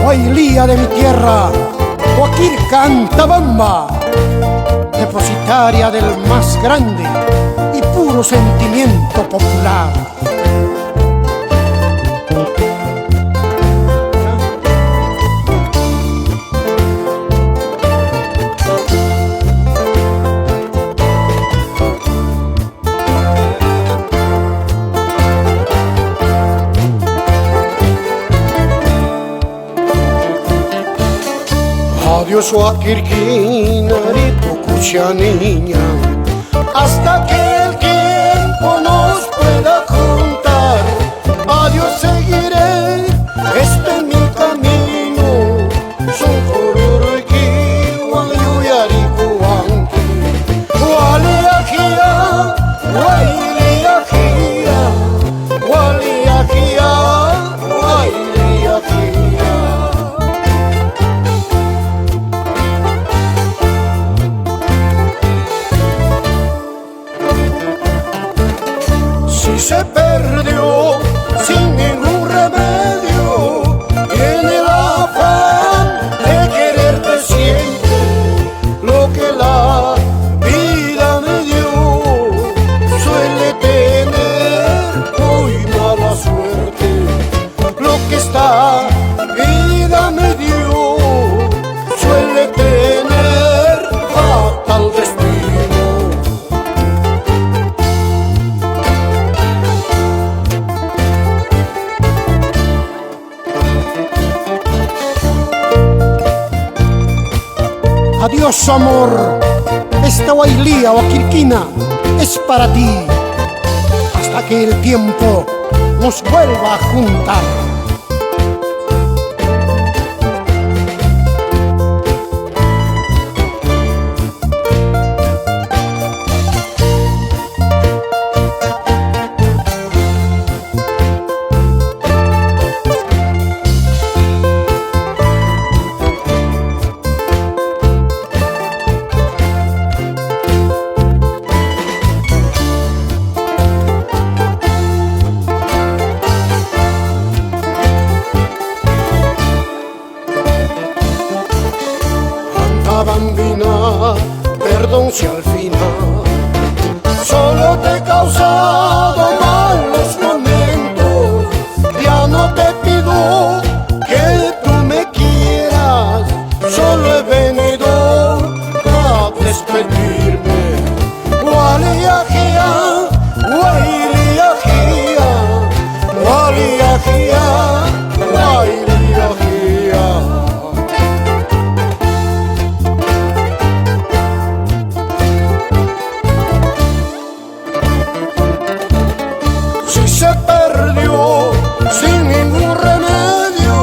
Guailía de mi tierra, Guaquilcantabamba, depositaria del más grande y puro sentimiento popular. Adiós Guaquirquina, Ripucucha niña, hasta que el tiempo nos pueda juntar. Adiós, seguiré este mi camino, Socororoiki, Guayuyaricuanqui, Gualiajía, Guayliajía, Gualiajía, Guayliajía. Si se perdió sin ningún remedio y en el afán de quererte siempre, lo que la vida me dio suele tener muy mala suerte. Lo que esta vida me dio suele tener fatal destino. Adiós amor, esta Guailía Guaquirquina es para ti, hasta que el tiempo nos vuelva a juntar. Bambina, perdón si al final solo te he causado malos momentos. Ya no te pido que tú me quieras, solo he venido a despedirme. Gualiajía, Guayliajía, Gualiajía, Guayliajía. Se perdió sin ningún remedio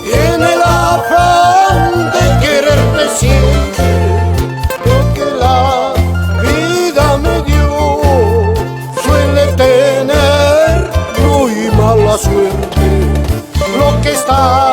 y en el afán de quererte siempre, lo que la vida me dio suele tener muy mala suerte. Lo que está